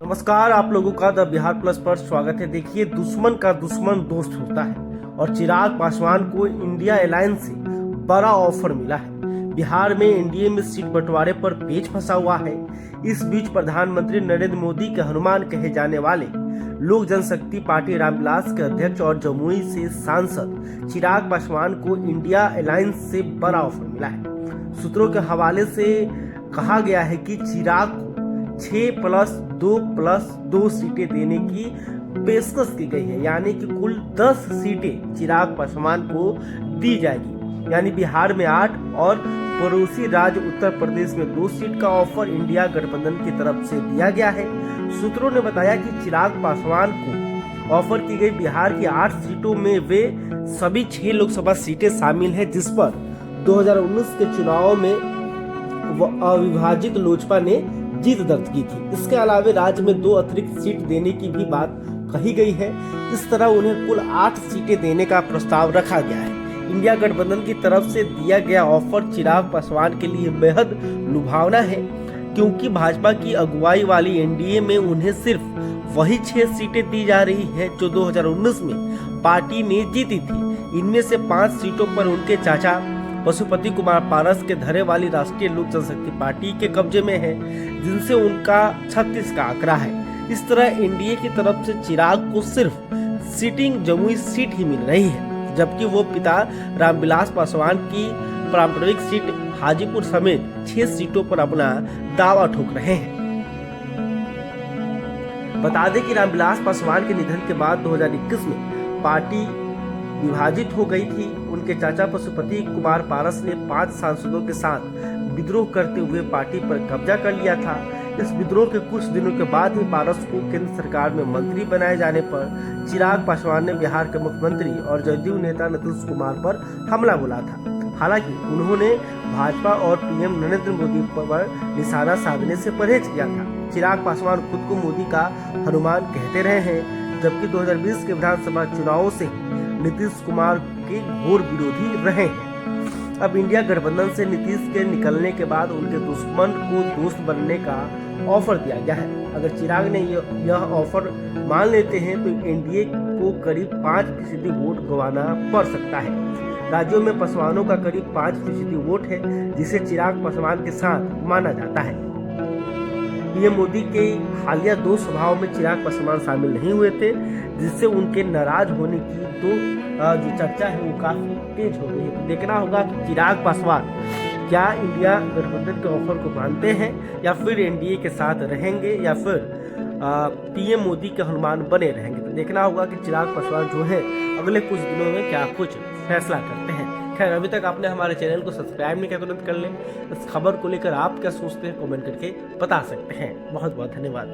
नमस्कार, आप लोगों का द बिहार प्लस पर स्वागत है। देखिए, दुश्मन का दुश्मन दोस्त होता है और चिराग पासवान को इंडिया अलायंस से बड़ा ऑफर मिला है। बिहार में एनडीए में सीट बंटवारे पर पेच फंसा हुआ है। इस बीच प्रधानमंत्री नरेंद्र मोदी के हनुमान कहे जाने वाले लोक जनशक्ति पार्टी रामविलास के अध्यक्ष और जमुई से सांसद चिराग पासवान को इंडिया अलायंस से बड़ा ऑफर मिला है। सूत्रों के हवाले से कहा गया है कि चिराग को 6+2+2 सीटें देने की पेशकश की गई है, यानी कि कुल 10 सीटें चिराग पासवान को दी जाएगी। यानी बिहार में 8 और पड़ोसी राज्य उत्तर प्रदेश में 2 सीट का ऑफर इंडिया गठबंधन की तरफ से दिया गया है। सूत्रों ने बताया कि चिराग पासवान को ऑफर की गई बिहार की 8 सीटों में वे सभी 6 लोकसभा सीटें शामिल हैं, जिस पर 2019 के चुनाव में अविभाजित लोजपा ने जीत दर्ज की थी। इसके अलावा राज्य में 2 अतिरिक्त सीट देने की भी बात कही गई है। इस तरह उन्हें कुल 8 सीटें देने का प्रस्ताव रखा गया है। इंडिया गठबंधन की तरफ से दिया गया ऑफर चिराग पासवान के लिए बेहद लुभावना है, क्योंकि भाजपा की अगुवाई वाली एनडीए में उन्हें सिर्फ वही 6 सीटें दी जा रही है जो 2019 में पार्टी ने जीती थी। इनमें से 5 सीटों पर उनके चाचा पशुपति कुमार पारस के धरे वाली राष्ट्रीय लोक जनशक्ति पार्टी के कब्जे में है, जिनसे उनका 36 का आंकड़ा है। इस तरह एनडीए की तरफ से चिराग को सिर्फ सिटिंग जमुई सीट ही मिल रही है, जबकि वो पिता रामविलास पासवान की पारंपरिक सीट हाजीपुर समेत 6 सीटों पर अपना दावा ठोक रहे हैं। बता दें कि रामविलास पासवान के निधन के बाद 2021 में पार्टी विभाजित हो गई थी। उनके चाचा पशुपति कुमार पारस ने 5 सांसदों के साथ विद्रोह करते हुए पार्टी पर कब्जा कर लिया था। इस विद्रोह के कुछ दिनों के बाद ही पारस को केंद्र सरकार में मंत्री बनाए जाने पर चिराग पासवान ने बिहार के मुख्यमंत्री और जदयू नेता नीतीश कुमार पर हमला बोला था। हालांकि उन्होंने भाजपा और पीएम नरेंद्र मोदी पर निशाना साधने से परहेज किया था। चिराग पासवान खुद को मोदी का हनुमान कहते रहे हैं, जबकि 2020 के विधानसभा चुनावों से नीतीश कुमार के घोर विरोधी रहे हैं। अब इंडिया गठबंधन से नीतीश के निकलने के बाद उनके दुश्मन को दोस्त बनने का ऑफर दिया गया है। अगर चिराग ने यह ऑफर मान लेते हैं तो एनडीए को करीब 5% वोट गंवाना पड़ सकता है। राज्यों में पासवानों का करीब 5% वोट है, जिसे चिराग पासवान के साथ माना जाता है। पीएम मोदी के हालिया 2 सभाओं में चिराग पासवान शामिल नहीं हुए थे, जिससे उनके नाराज होने की जो चर्चा है वो काफी तेज हो गई है। तो देखना होगा कि चिराग पासवान क्या इंडिया गठबंधन के ऑफर को मानते हैं या फिर एनडीए के साथ रहेंगे या फिर पीएम मोदी के हनुमान बने रहेंगे। तो देखना होगा कि चिराग पासवान जो है अगले कुछ दिनों में क्या कुछ फैसला करते हैं। खैर, अभी तक आपने हमारे चैनल को सब्सक्राइब नहीं किया तो तुरंत कर लें। इस खबर को लेकर आप क्या सोचते हैं कमेंट करके बता सकते हैं। बहुत बहुत धन्यवाद।